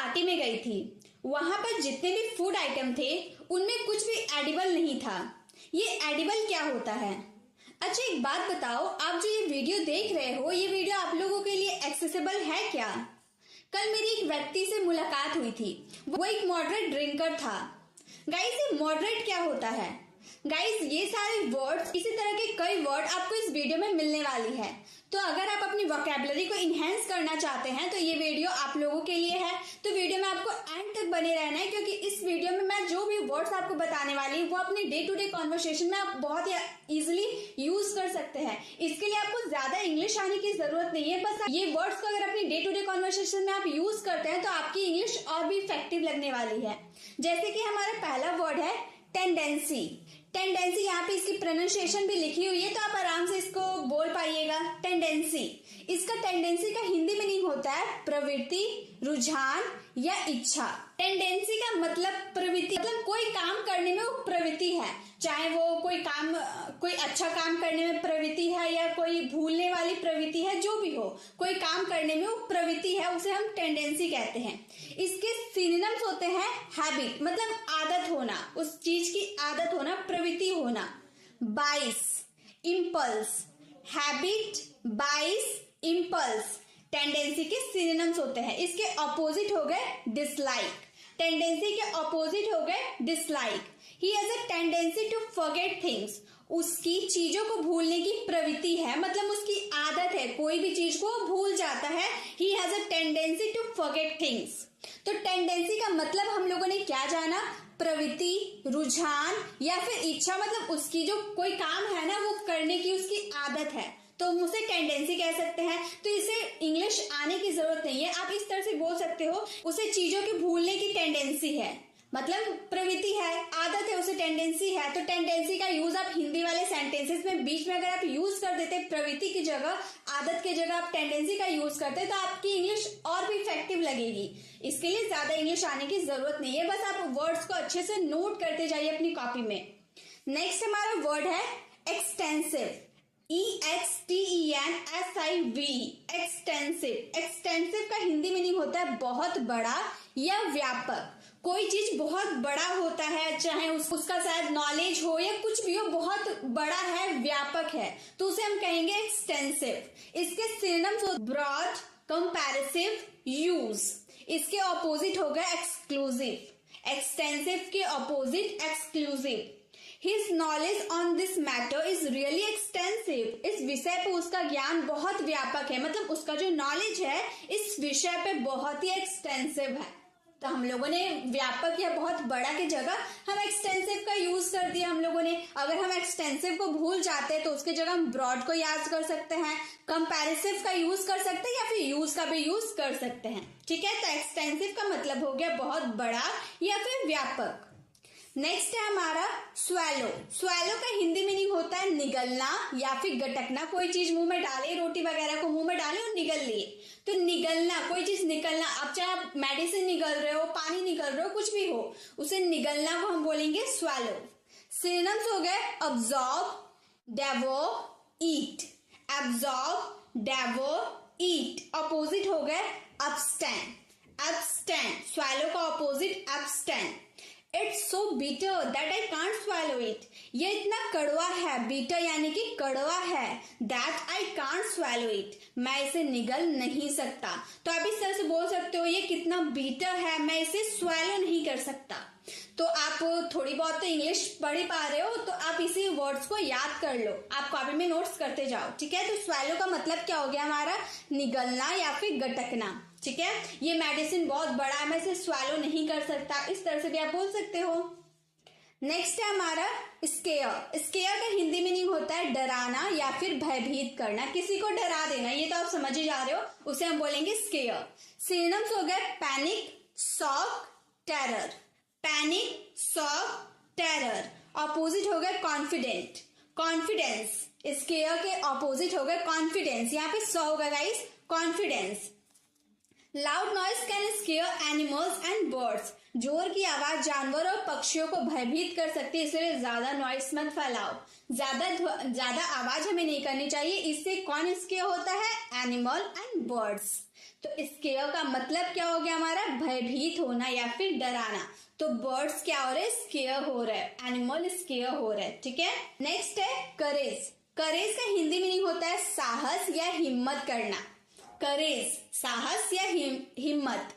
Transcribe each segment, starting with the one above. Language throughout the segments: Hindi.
पार्टी में गई थी। वहां पर जितने भी फूड आइटम थे उनमें कुछ भी एडिबल नहीं था। ये एडिबल क्या होता है? अच्छा एक बात बताओ, आप जो ये वीडियो देख रहे हो, ये वीडियो आप लोगों के लिए एक्सेसिबल है क्या? कल मेरी एक व्यक्ति से मुलाकात हुई थी, वो एक मॉडरेट ड्रिंकर था। गाइस ये मॉडरेट क्या होता है? गाइस ये सारे वर्ड्स, इसी तरह के कई वर्ड आपको इस वीडियो में मिलने वाली है। तो अगर आप अपनी वोकैबुलरी को इनहेंस करना चाहते हैं तो ये वीडियो आप लोगों के लिए है। तो वीडियो में आपको एंड तक बने रहना है, क्योंकि इस वीडियो में मैं जो भी वर्ड्स आपको बताने वाली हूँ वो अपने डे टू डे कॉन्वर्सेशन में आप बहुत ही इजिली यूज कर सकते हैं। इसके लिए आपको ज्यादा इंग्लिश आने की जरूरत नहीं है। बस ये वर्ड्स को अगर अपनी डे टू डे कॉन्वर्सेशन में आप यूज करते हैं तो आपकी इंग्लिश और भी इफेक्टिव लगने वाली है। जैसे कि हमारा पहला वर्ड है टेंडेंसी। टेंडेंसी, यहाँ पे इसकी प्रोनाउंसिएशन भी लिखी हुई है तो आप आराम से इसको बोल पाइएगा। टेंडेंसी, इसका टेंडेंसी का हिंदी मीनिंग होता है प्रवृत्ति, रुझान या इच्छा। टेंडेंसी का मतलब प्रवृत्ति, मतलब कोई काम करने में वो प्रवृत्ति है, चाहे वो कोई अच्छा काम करने में प्रवृत्ति है या कोई भूलने वाली प्रवृत्ति है, जो भी हो, कोई काम करने में वो प्रवृत्ति है, उसे हम टेंडेंसी कहते हैं। इसके सिनोनिम्स होते हैं हैबिट, मतलब आदत होना, उस चीज की आदत होना, प्रवृत्ति होना। बाइस, इम्पल्स। हैबिट, बाइस, इम्पल्स टेंडेंसी के सिनोनिम्स होते हैं। इसके ऑपोजिट हो गए डिसलाइक। टेंडेंसी के ऑपोजिट हो गए dislike. He has a tendency to forget things. उसकी चीजों को भूलने की प्रवृत्ति है, मतलब उसकी आदत है, कोई भी चीज को भूल जाता है। He has a tendency to forget things. तो टेंडेंसी का मतलब हम लोगों ने क्या जाना? प्रवृत्ति, रुझान या फिर इच्छा, मतलब उसकी जो कोई काम है ना वो करने की उसकी आदत है, तो हम उसे टेंडेंसी कह सकते हैं। तो इसे इंग्लिश आने की जरूरत नहीं है, आप इस तरह से बोल सकते हो, उसे चीजों के भूलने की टेंडेंसी है, मतलब प्रवृत्ति है, आदत है, उसे टेंडेंसी है। तो टेंडेंसी का यूज आप हिंदी वाले सेंटेंसेस में बीच में अगर आप यूज कर देते प्रवृत्ति की जगह, आदत की जगह आप टेंडेंसी का यूज करते तो आपकी इंग्लिश और भी इफेक्टिव लगेगी। इसके लिए ज्यादा इंग्लिश आने की जरूरत नहीं है, बस आप वर्ड्स को अच्छे से नोट करते जाइए अपनी कॉपी में। नेक्स्ट हमारा वर्ड है एक्सटेंसिव। EXTENSIV, extensive. एक्सटेंसिव का हिंदी मीनिंग होता है बहुत बड़ा या व्यापक। कोई चीज बहुत बड़ा होता है, चाहे उसका शायद नॉलेज हो या कुछ भी हो, बहुत बड़ा है, व्यापक है, तो उसे हम कहेंगे एक्सटेंसिव। इसके सिनोनिम्स हो ब्रॉड, कंपैरेसिव, यूज। इसके ऑपोजिट हो गया एक्सक्लूसिव। एक्सटेंसिव के opposite exclusive. His knowledge on this matter is really extensive. इस विषय पे उसका ज्ञान बहुत व्यापक है, मतलब उसका जो नॉलेज है इस विषय पे बहुत ही एक्सटेंसिव है। तो हम लोगों ने व्यापक या बहुत बड़ा की जगह हम एक्सटेंसिव का यूज कर दिया हम लोगों ने। अगर हम एक्सटेंसिव को भूल जाते हैं तो उसकी जगह हम ब्रॉड को याद कर सकते हैं, कंपैरेसिव का यूज कर सकते हैं या फिर यूज का भी यूज कर सकते हैं। ठीक है, तो एक्सटेंसिव का मतलब हो गया बहुत बड़ा या फिर व्यापक। नेक्स्ट है हमारा स्वैलो। स्वैलो का हिंदी मीनिंग होता है निगलना या फिर गटकना। कोई चीज मुंह में डाले, रोटी वगैरह को मुंह में डाले और निगल लिए, तो निगलना, कोई चीज निकलना। अब चाहे आप मेडिसिन निगल रहे हो, पानी निगल रहे हो, कुछ भी हो, उसे निगलना को हम बोलेंगे स्वैलो। सिनोनिम्स हो गए अब्सॉर्ब, डेवोर, ईट। एब्सॉर्ब, डेवोर, ईट। ऑपोजिट हो गए अब्सटेन। एब्सटेन, स्वैलो का opposite abstain. It's so bitter that I can't swallow it. ये इतना कड़वा है, bitter यानी कि कड़वा है, that I can't swallow it, मैं इसे निगल नहीं सकता। तो आप इस तरह से बोल सकते हो ये कितना bitter है, मैं इसे swallow नहीं कर सकता। तो आप थोड़ी बहुत तो इंग्लिश पढ़ ही पा रहे हो, तो आप इसी वर्ड्स को याद कर लो, आप कॉपी में नोट्स करते जाओ। ठीक है, तो स्वैलो का मतलब क्या हो गया हमारा? निगलना या फिर गटकना। ठीक है, ये मेडिसिन बहुत बड़ा है, मैं इसे स्वैलो नहीं कर सकता, इस तरह से भी आप बोल सकते हो। नेक्स्ट है हमारा स्केयर। स्केयर का हिंदी मीनिंग होता है डराना या फिर भयभीत करना, किसी को डरा देना, ये तो आप समझ ही जा रहे हो, उसे हम बोलेंगे स्केयर। सिनोनिम्स हो गए panic, shock, terror. Panic, shock, terror. Opposite हो गए कॉन्फिडेंट, कॉन्फिडेंस। स्केयर के ऑपोजिट हो गए कॉन्फिडेंस, यहाँ पे सौ होगा guys, confidence. Loud noise can square animals and birds. जोर की आवाज जानवर और पक्षियों को भयभीत कर सकती है, इसलिए ज्यादा नॉइस मत फैलाओ, ज्यादा आवाज हमें नहीं करनी चाहिए। इससे कौन स्केयर होता है? Animal and birds. तो स्केयर का मतलब क्या हो गया हमारा, भयभीत होना या फिर डराना। तो बर्ड्स क्या हो रहे हैं, स्केयर हो रहा है, एनिमल स्केयर हो रहा है, ठीक है। नेक्स्ट है करेज। करेज का हिंदी मीनिंग होता है साहस या हिम्मत करना। करेज साहस या हिम्मत।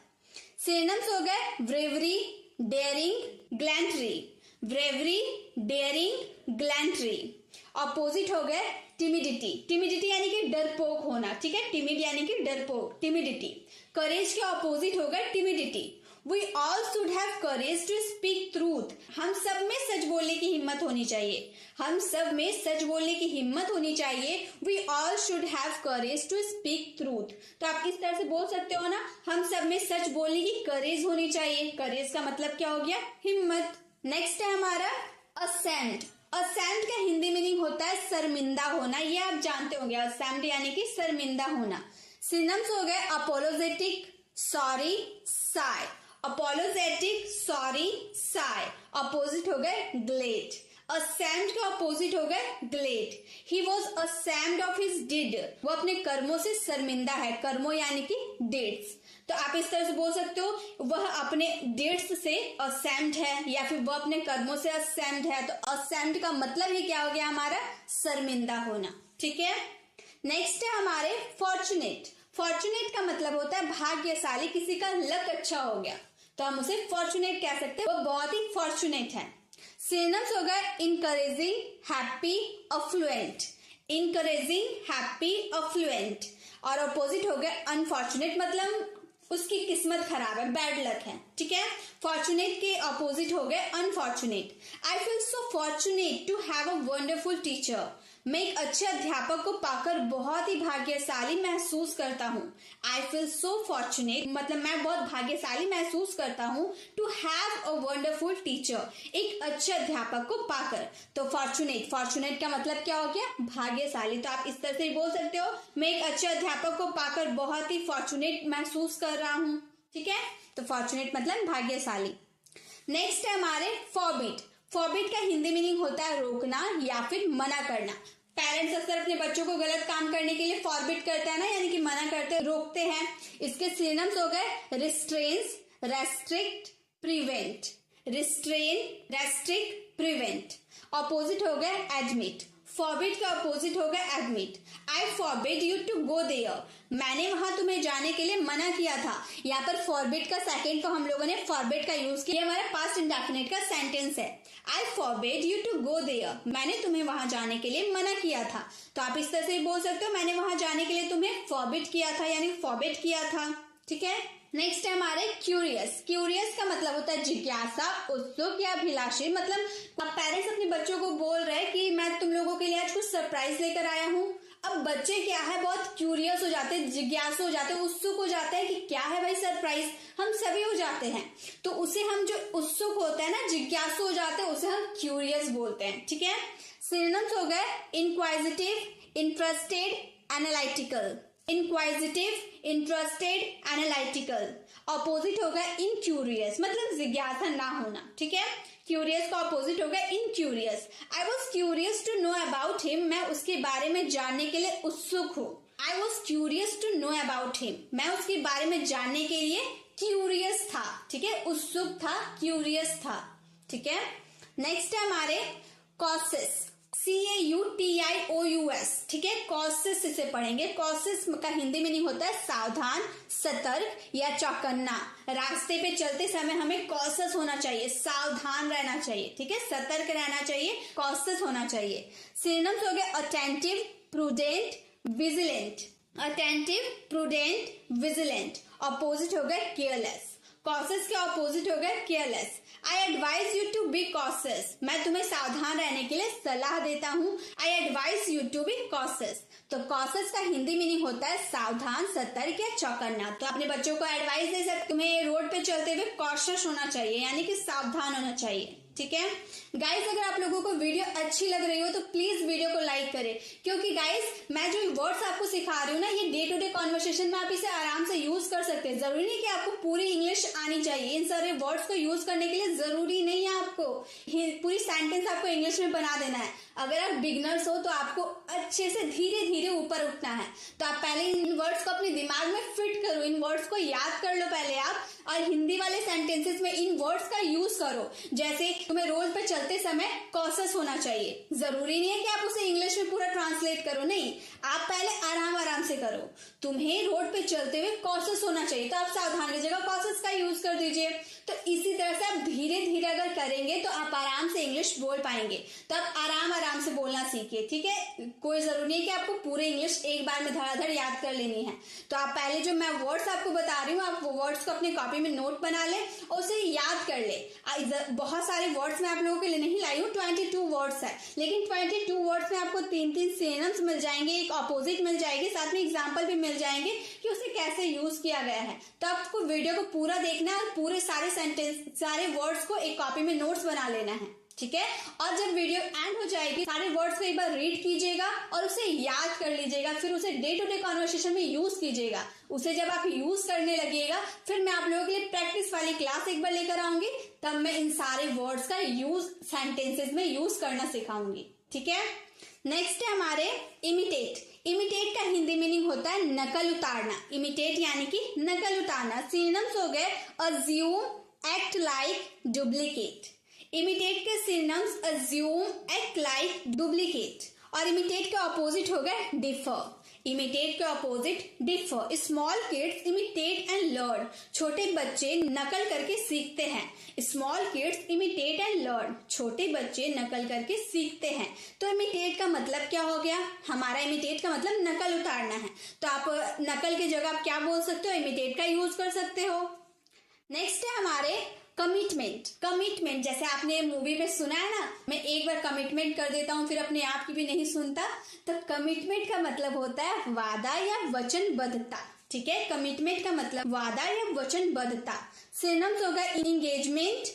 सिनोनिम्स हो गए bravery, daring, gallantry. Bravery, daring, gallantry. Opposite हो गए टिमिडिटी। टिमिडिटी यानी कि डरपोक होना, ठीक है। टिमिड यानी कि डरपोक, टिमिडिटी। करेज के ऑपोजिट हो गए timidity. We all should have courage to speak truth. हम सब में सच बोलने की हिम्मत होनी चाहिए। हम सब में सच बोलने की हिम्मत होनी चाहिए। We all should have courage to speak truth. तो आप इस तरह से बोल सकते हो ना, हम सब में सच बोलने की करेज होनी चाहिए। करेज का मतलब क्या हो गया, हिम्मत। नेक्स्ट है हमारा असेंट। असेंट का हिंदी मीनिंग होता है शर्मिंदा होना, ये आप जानते होंगे। असेंट यानी कि शर्मिंदा होना। सिनोनिम्स हो गए apologetic, sorry, shy. Apologetic, sorry, shy. Opposite हो गए ग्लेड। असेम्ड का अपोजिट हो गए glad. He was ashamed of his deed. वो अपने कर्मों से शर्मिंदा है। कर्मों यानी कि डेट्स। तो आप इस तरह से बोल सकते हो, वह अपने डेट्स से असेम्ड है या फिर वह अपने कर्मों से असेम्ड है। तो असेम्ड का मतलब ही क्या हो गया हमारा, शर्मिंदा होना, ठीक है। नेक्स्ट है हमारे फॉर्चुनेट। फॉर्चुनेट का मतलब होता है भाग्यशाली, किसी का लक अच्छा हो गया तो हम उसे फॉर्चुनेट कह सकते हैं, वो बहुत ही फॉर्चुनेट है। सिनोनिम्स हो गए encouraging, happy, affluent. Encouraging, happy, affluent. और अपोजिट हो गए अनफॉर्चुनेट, मतलब उसकी किस्मत खराब है, बैड लक है, ठीक है। फॉर्चुनेट के अपोजिट हो गए unfortunate. I feel so fortunate to have a wonderful teacher. मैं एक अच्छे अध्यापक को पाकर बहुत ही भाग्यशाली महसूस करता हूँ। आई फील सो फॉर्चुनेट मतलब मैं बहुत भाग्यशाली महसूस करता हूँ। To have a wonderful teacher, एक अच्छे अध्यापक को पाकर। तो फॉर्चुनेट, फॉर्चुनेट का मतलब क्या हो गया, भाग्यशाली। तो आप इस तरह से बोल सकते हो, मैं एक अच्छे अध्यापक को पाकर बहुत ही फॉर्चुनेट महसूस कर रहा हूँ, ठीक है। तो फॉर्चुनेट मतलब भाग्यशाली। नेक्स्ट है हमारे फॉरबिड। फॉरबिड का हिंदी मीनिंग होता है रोकना या फिर मना करना। पेरेंट्स अक्सर अपने बच्चों को गलत काम करने के लिए फॉरबिड करते हैं ना, यानी कि मना करते हैं, रोकते हैं। इसके सिनोनिम्स हो गए restrains, restrict, prevent. Restrain, restrict, prevent. Opposite हो गए एडमिट। फॉरबिड का अपोजिट होगा admit. I forbid you to go there. मैंने वहां तुम्हें जाने के लिए मना किया था। यहाँ पर फॉरबिड का सेकंड को हम लोगों ने फॉरबिड का यूज किया, हमारा पास्ट इंडेफिनिट का सेंटेंस है। I forbid you to go there, मैंने तुम्हें वहां जाने के लिए मना किया था। तो आप इस तरह से बोल सकते हो, मैंने वहां जाने के लिए तुम्हें फॉरबिड किया था, यानी फॉरबिड किया था, ठीक है। नेक्स्ट है हमारे क्यूरियस। क्यूरियस का मतलब होता है जिज्ञासा, उत्सुक या अभिलाषी। मतलब अब पेरेंट्स अपने बच्चों को बोल रहे हैं कि मैं तुम लोगों के लिए आज कुछ सरप्राइज लेकर आया हूँ। अब बच्चे क्या है, बहुत क्यूरियस हो जाते हैं, जिज्ञासु हो जाते हैं, उत्सुक हो जाते हैं कि क्या है भाई सरप्राइज। हम सभी हो जाते हैं, तो उसे हम जो उत्सुक होता है ना, जिज्ञासु हो जाते हैं, उसे हम क्यूरियस बोलते हैं, ठीक है। सिनोनिम्स हो गए inquisitive, interested, analytical. Inquisitive, interested, analytical. Opposite होगा इनक्यूरियस, मतलब जिज्ञासा ना होना, ठीक है। क्यूरियस का ऑपोजिट होगा incurious. I was curious to know about him, मैं उसके बारे में जानने के लिए उत्सुक हूँ। I was curious to know about him, मैं उसके बारे में जानने के लिए क्यूरियस था, ठीक है। उत्सुक था, क्यूरियस था, ठीक है। नेक्स्ट है हमारे कॉसेस। CAUTIOUS, ठीक है। कॉसेस इसे पढ़ेंगे। कॉसेस का हिंदी मीनिंग होता है सावधान, सतर्क या चौकन्ना। रास्ते पे चलते समय हमें कॉसेस होना चाहिए, सावधान रहना चाहिए, ठीक है, सतर्क रहना चाहिए, कॉसेस होना चाहिए। सिनोनिम्स हो गए attentive, prudent, vigilant. Attentive, prudent, vigilant. Opposite हो गए केयरलेस। कॉसेस के ऑपोजिट हो गए careless. I advise you to be cautious, मैं तुम्हें सावधान रहने के लिए सलाह देता हूँ। I advise you to be cautious. तो कॉसेस का हिंदी मीनिंग होता है सावधान, सतर्क या चौकन्ना। तो अपने बच्चों को एडवाइस दे सकते, तुम्हें रोड पे चलते हुए कॉशियस होना चाहिए, यानी कि सावधान होना चाहिए, ठीक है। गाइस अगर आप लोगों को वीडियो अच्छी लग रही हो तो प्लीज वीडियो को लाइक करें, क्योंकि गाइस मैं जो वर्ड्स आपको सिखा रही हूँ ना, ये डे टू डे कॉन्वर्सेशन में आप इसे आराम से यूज कर सकते हैं। जरूरी नहीं कि आपको पूरी इंग्लिश आनी आनी चाहिए। इन सारे वर्ड्स को यूज करने के लिए जरूरी नहीं है आपको पूरी सेंटेंस आपको इंग्लिश में बना देना है। अगर आप बिगनर्स हो तो आपको अच्छे से धीरे धीरे ऊपर उठना है। तो आप पहले इन वर्ड्स को अपने दिमाग में फिट करो, इन वर्ड्स को याद कर लो पहले आप, और हिंदी वाले सेंटेंसेस में इन वर्ड्स का यूज करो। जैसे तुम्हें रोड पे चलते समय कॉशियस होना चाहिए, जरूरी नहीं है कि आप उसे इंग्लिश में पूरा ट्रांसलेट करो, नहीं, आप पहले आराम आराम से करो। तुम्हें रोड पे चलते हुए कॉशियस होना चाहिए, तो आप सावधान की जगह कॉशियस का यूज कर दीजिए। तो इसी तरह से आप धीरे धीरे अगर करेंगे तो आप आराम से इंग्लिश बोल पाएंगे। तो आप आराम से बोलना सीखिए, ठीक है। कोई जरूरी नहीं है कि आपको पूरे इंग्लिश एक बार में धड़ाधड़ याद कर लेनी है। तो आप पहले जो मैं वर्ड्स आपको बता रही हूँ, आप वो वर्ड्स को अपने कॉपी में नोट बना ले और उसे याद कर ले। बहुत सारे वर्ड्स मैं आप लोगों के लिए नहीं लाई हूँ, 22 वर्ड्स है, लेकिन 22 वर्ड्स में आपको 3-3 सिनोनिम्स मिल जाएंगे, एक ऑपोजिट मिल जाएगी, साथ में एग्जाम्पल भी मिल जाएंगे कि उसे कैसे यूज किया गया है। तो आपको वीडियो को पूरा देखना है और पूरे सारे सेंटेंस, सारे वर्ड्स को एक कॉपी में नोट्स बना लेना है, ठीक है। और जब वीडियो एंड हो जाएगी, सारे वर्ड्स को एक बार रीड कीजिएगा और उसे याद कर लीजिएगा, फिर उसे डे टू डे कॉन्वर्सेशन में यूज कीजिएगा। उसे जब आप यूज करने लगिएगा, फिर मैं आप लोगों के लिए प्रैक्टिस वाली क्लास एक बार लेकर आऊंगी, तब मैं इन सारे वर्ड्स का यूज सेंटेंसेस में यूज करना सिखाऊंगी, ठीक है। नेक्स्ट है हमारे इमिटेट। इमिटेट का हिंदी मीनिंग होता है नकल उतारना। इमिटेट यानी कि नकल उतारना। सिनोनिम्स हो गए assume, act like, duplicate. Imitate के synonyms assume, act like, duplicate. और इमिटेट के ऑपोजिट हो गए डिफर। इमिटेट के opposite differ. Small kids imitate and learn. छोटे बच्चे नकल करके सीखते हैं। Small kids imitate and learn. छोटे बच्चे नकल करके सीखते हैं। तो इमिटेट का मतलब क्या हो गया? हमारा इमिटेट का मतलब नकल उतारना है। तो आप नकल की जगह आप क्या बोल सकते हो? इमिटेट का यूज कर सकते हो। नेक्स्ट है हमारे कमिटमेंट। कमिटमेंट जैसे आपने मूवी में सुना है ना, मैं एक बार कमिटमेंट कर देता हूँ फिर अपने आप की भी नहीं सुनता। तो कमिटमेंट का मतलब होता है वादा या वचनबद्धता, ठीक है। कमिटमेंट का मतलब वादा या वचनबद्धता। सिनोनिम्स होगा engagement,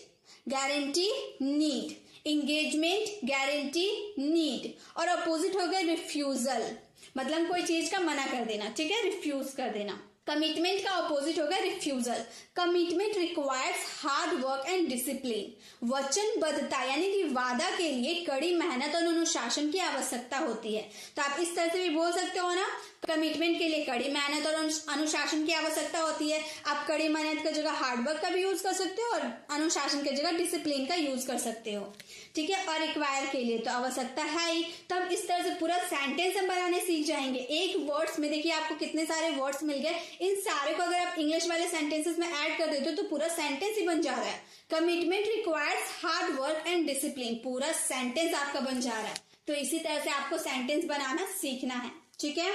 guarantee, need. Engagement, guarantee, need. और अपोजिट हो गया रिफ्यूजल, मतलब कोई चीज का मना कर देना, ठीक है, रिफ्यूज कर देना। कमिटमेंट का ऑपोजिट होगा refusal. Commitment requires hard work and discipline. वचनबद्धता यानी कि वादा के लिए कड़ी मेहनत और अनुशासन की आवश्यकता होती है। तो आप इस तरह से भी बोल सकते हो ना, कमिटमेंट के लिए कड़ी मेहनत और अनुशासन की आवश्यकता होती है। आप कड़ी मेहनत की जगह हार्ड वर्क का भी यूज कर सकते हो और अनुशासन की जगह डिसिप्लिन का यूज कर सकते हो, ठीक है। और रिक्वायर के लिए तो आवश्यकता है ही। तो हम इस तरह से पूरा सेंटेंस हम बनाने सीख जाएंगे। एक वर्ड्स में देखिए आपको कितने सारे वर्ड्स मिल गए। इन सारे को अगर आप इंग्लिश वाले सेंटेंसेस में ऐड कर देते हो तो पूरा सेंटेंस ही बन जा रहा है। Commitment requires hard work and discipline, पूरा सेंटेंस आपका बन जा रहा है। तो इसी तरह से आपको सेंटेंस बनाना सीखना है, ठीक है।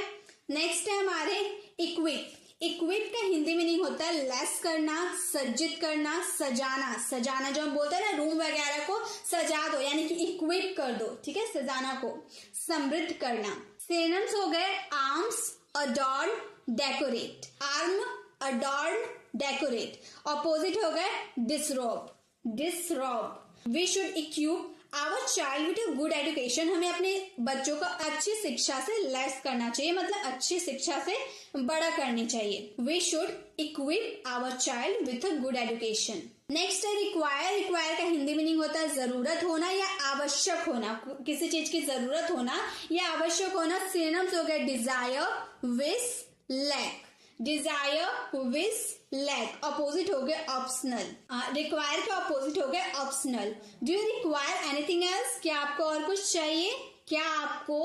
नेक्स्ट है हमारे इक्विप। इक्विप का हिंदी मीनिंग होता है लैस करना, सज्जित करना, सजाना। सजाना जो हम बोलते हैं ना, रूम वगैरह को सजा दो यानी कि इक्विप कर दो, ठीक है, सजाना को। समृद्ध करना। सिनोनिम्स हो गए arms, adorn, decorate. Arm, adorn, decorate. Opposite हो गए disrobe, disrobe. We should equip our child with a good education. हमें अपने बच्चों को अच्छी शिक्षा से लैस करना चाहिए, मतलब अच्छी शिक्षा से बड़ा करनी चाहिए। We should equip our child with a good education. Next है रिक्वायर। रिक्वायर का हिंदी मीनिंग होता है जरूरत होना या आवश्यक होना, किसी चीज की जरूरत होना या आवश्यक होना। सिनोनिम्स हो गए desire, wish, lack. Desire, wish, lack. Opposite हो गए ऑप्शनल। रिक्वायर के ऑपोजिट हो गए optional. Do you require anything else? क्या आपको और कुछ चाहिए? क्या आपको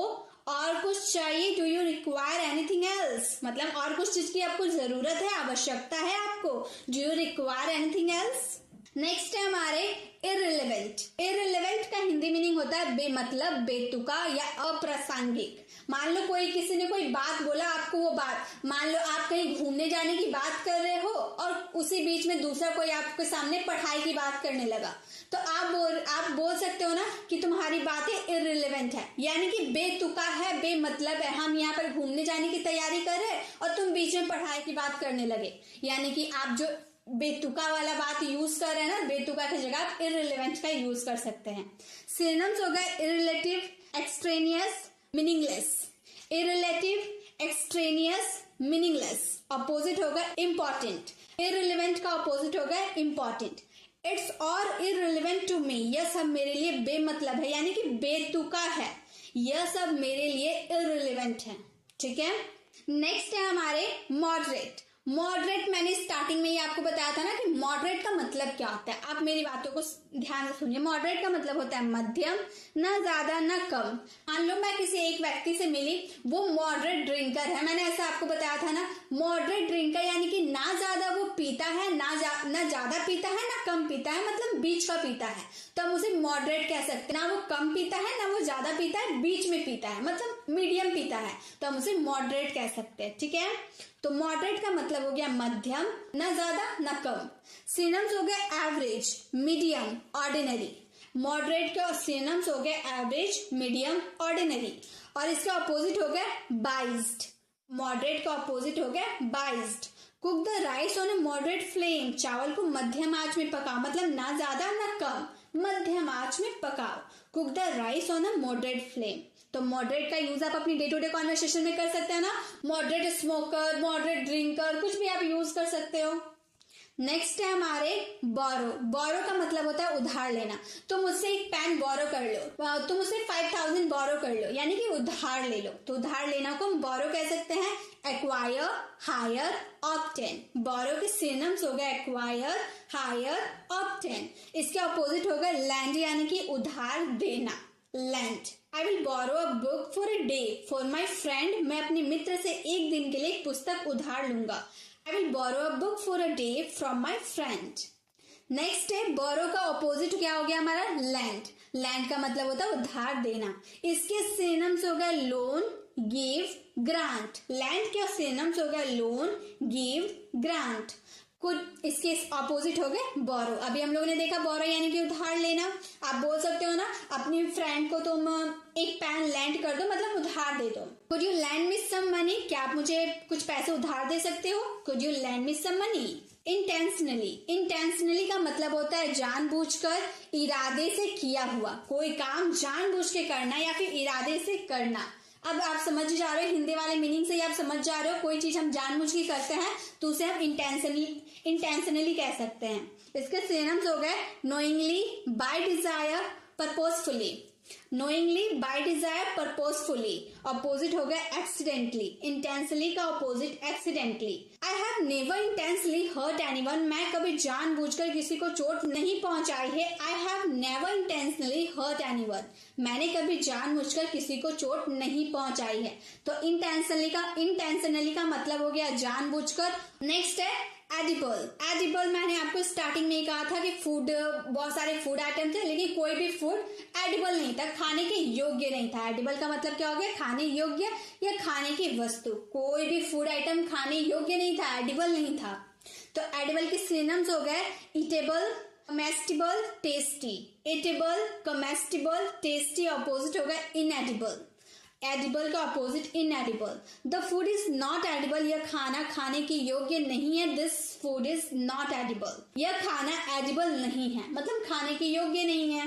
और कुछ चाहिए? Do you require anything else, मतलब और कुछ चीज की आपको जरूरत है, आवश्यकता है आपको। Do you require anything else? Next है हमारे इररिलेवेंट। इररिलेवेंट का हिंदी मीनिंग होता है बेमतलब, बेतुका या अप्रासंगिक। मान लो कोई किसी ने कोई बात बोला आपको, वो बात, मान लो आप कहीं घूमने जाने की बात कर रहे हो और उसी बीच में दूसरा कोई आपके सामने पढ़ाई की बात करने लगा, तो आप बोल सकते हो ना कि तुम्हारी बातें इररिलेवेंट है, यानी कि बेतुका है, बेमतलब है। हम यहाँ पर घूमने जाने की तैयारी कर रहे हैं और तुम बीच में पढ़ाई की बात करने लगे, यानी कि आप जो बेतुका वाला बात यूज कर रहे हैं ना, बेतुका की जगह आप इररिलेवेंट का यूज कर सकते हैं। सिनोनिम्स हो गए irrelative, extraneous, meaningless. Irrelative, extraneous, meaningless, opposite होगा इम्पॉर्टेंट। इररिलेवेंट का अपोजिट होगा important. It's all irrelevant to me, यह सब मेरे लिए बेमतलब है, यानी कि बेतुका है, यह सब मेरे लिए इररिलेवेंट है। ठीक है, नेक्स्ट है हमारे मॉडरेट। मॉडरेट मैंने स्टार्टिंग में ही आपको बताया था ना कि मॉडरेट का मतलब क्या होता है। आप मेरी बातों को ध्यान से सुनिए। मॉडरेट का मतलब होता है मध्यम, ना ज्यादा ना कम। मान लो मैं किसी एक व्यक्ति से मिली, वो मॉडरेट ड्रिंकर है, मैंने ऐसा आपको बताया था ना। मॉडरेट ड्रिंकर यानी कि ना ज्यादा वो पीता है, ना ज्यादा पीता है, ना कम पीता है, मतलब बीच का पीता है, तो हम उसे मॉडरेट कह सकते हैं। ना वो कम पीता है, ना वो ज्यादा पीता है, बीच में पीता है, मतलब मीडियम पीता है, तो हम उसे मॉडरेट कह सकते हैं। ठीक है, तो मॉडरेट का मतलब हो गया मध्यम, ना ज्यादा ना कम। सिनोनिम्स हो गए एवरेज, मीडियम, ऑर्डिनरी। मॉडरेट के सिनोनिम्स हो गए एवरेज, मीडियम, ऑर्डिनरी, और इसका अपोजिट हो गया बाइज्ड। मॉडरेट का अपोजिट हो गया biased. Cook the rice on A moderate flame, चावल को मध्यम आंच में पकाओ, मतलब ना ज्यादा ना कम, मध्यम आंच में पकाओ। Cook the rice on a moderate flame. तो मॉडरेट का यूज आप अपनी डे टू डे कॉन्वर्सेशन में कर सकते हैं ना। मॉडरेट स्मोकर, मॉडरेट ड्रिंकर, कुछ भी आप यूज कर सकते हो। नेक्स्ट है हमारे बोरो। बोरो का मतलब होता है उधार लेना। तुम मुझसे एक पेन बोरो कर लो, तुम मुझसे 5000 बोरो कर लो, यानी कि उधार ले लो। तो उधार लेना को हम बोरो कह सकते हैं एक्वायर, हायर, ऑब्टेन। बोरो के सिनोनिम्स हो गए एक्वायर, हायर, ऑब्टेन। इसके अपोजिट हो गए लैंड, यानी कि उधार देना, lend. I will borrow a book for a day for my friend, मैं अपने मित्र से एक दिन के लिए एक पुस्तक उधार लूंगा। I will borrow a book for a day from my friend. Next है बोरो का ऑपोजिट क्या हो गया हमारा लैंड। लैंड का मतलब होता है उधार देना। इसके सिनोनिम्स हो गए लोन, गिव, ग्रांट। लैंड के सिनोनिम्स हो गए लोन, गिव, ग्रांट। कुछ इसके ऑपोजिट हो गए बोरो। अभी हम लोगों ने देखा बोरो यानी कि उधार लेना। आप बोल सकते हो ना अपनी फ्रेंड को तुम एक पेन लैंड कर दो, मतलब उधार दे दो। Could you lend me some money, क्या आप मुझे कुछ पैसे उधार दे सकते हो। Could you lend me some money. Intentionally, intentionally का मतलब होता है जानबूझकर, इरादे से किया हुआ। कोई काम जानबूझ के करना या फिर इरादे से करना। अब आप समझ जा रहे हो, हिंदी वाले मीनिंग से ही आप समझ जा रहे हो, कोई चीज हम जानबूझ के करते हैं तो उसे हम इंटेंशनली कह सकते हैं। इसके सिनोनिम्स हो गए knowingly, by desire, purposefully. Knowingly, by desire, purposefully. Opposite हो गया एक्सीडेंटली। इंटेंशनली का opposite accidentally. I have never intentionally hurt anyone, मैं कभी जानबूझकर किसी को चोट नहीं पहुंचाई है। I have never intentionally hurt anyone, मैंने कभी जानबूझकर किसी को चोट नहीं पहुंचाई है। तो इंटेंशनली का मतलब हो गया जानबूझकर। नेक्स्ट है एडिबल। एडिबल मैंने आपको स्टार्टिंग में ही कहा था कि फूड, बहुत सारे फूड आइटम थे, लेकिन कोई भी फूड एडिबल नहीं था, खाने के योग्य नहीं था। एडिबल का मतलब क्या हो गया, खाने योग्य या खाने की वस्तु। कोई भी फूड आइटम खाने योग्य नहीं था, एडिबल नहीं था। तो एडिबल के सिनोनिम्स हो गए eatable, comestible, tasty. Eatable, comestible, tasty. Opposite हो गया इनएडिबल। एडिबल का opposite inedible. The food is not edible, यह खाना खाने के योग्य नहीं है। This food is not edible, यह खाना एडिबल नहीं है, मतलब खाने के योग्य नहीं है।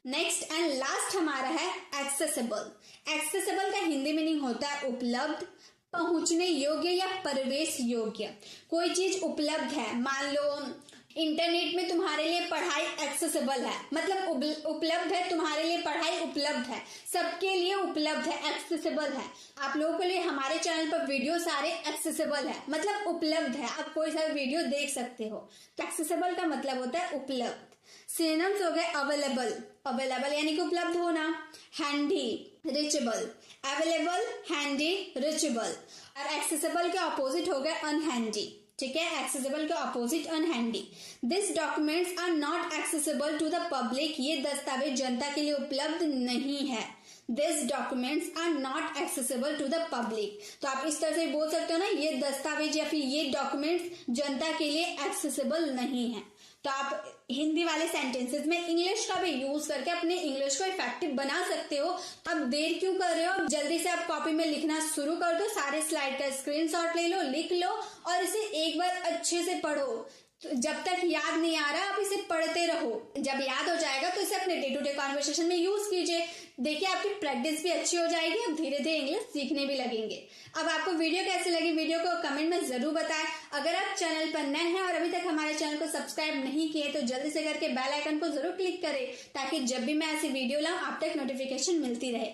नेक्स्ट एंड लास्ट हमारा है एक्सेसिबल। एक्सेसिबल का हिंदी मीनिंग होता है उपलब्ध, पहुंचने योग्य या प्रवेश योग्य। कोई चीज उपलब्ध है, मान लो इंटरनेट में तुम्हारे लिए पढ़ाई एक्सेसिबल है, मतलब उपलब्ध है, तुम्हारे लिए पढ़ाई उपलब्ध है, सबके लिए उपलब्ध है, एक्सेसिबल है। आप लोगों के लिए हमारे चैनल पर वीडियो सारे एक्सेसिबल है, मतलब उपलब्ध है, आप कोई सा वीडियो देख सकते हो। तो एक्सेसिबल का मतलब होता है उपलब्ध। सिनोनिम्स हो गए अवेलेबल, अवेलेबल यानी कि उपलब्ध होना, handy, reachable. Available, handy, reachable. और एक्सेसिबल के अपोजिट हो गए अनहैंडी। ठीक है, एक्सेसिबल के opposite unhandy. This documents are not accessible to the public, ये दस्तावेज जनता के लिए उपलब्ध नहीं है। This documents are not accessible to the public. तो आप इस तरह से बोल सकते हो ना, ये दस्तावेज या फिर ये डॉक्यूमेंट्स जनता के लिए एक्सेसिबल नहीं है। तो आप हिंदी वाले सेंटेंसेस में इंग्लिश का भी यूज करके अपने इंग्लिश को इफेक्टिव बना सकते हो। अब देर क्यों कर रहे हो, जल्दी से आप कॉपी में लिखना शुरू कर दो। सारे स्लाइड का स्क्रीनशॉट ले लो, लिख लो और इसे एक बार अच्छे से पढ़ो। तो जब तक याद नहीं आ रहा आप इसे पढ़ते रहो, जब याद हो जाएगा तो इसे अपने डे टू डे कॉन्वर्सेशन में यूज कीजिए। देखिए आपकी प्रैक्टिस भी अच्छी हो जाएगी, आप धीरे धीरे इंग्लिश सीखने भी लगेंगे। अब आपको वीडियो कैसी लगी, वीडियो को कमेंट में जरूर बताएं। अगर आप चैनल पर नए हैं और अभी तक हमारे चैनल को सब्सक्राइब नहीं किए तो जल्दी से करके बेल आइकन को जरूर क्लिक करें, ताकि जब भी मैं ऐसी वीडियो लाऊं आप तक नोटिफिकेशन मिलती रहे।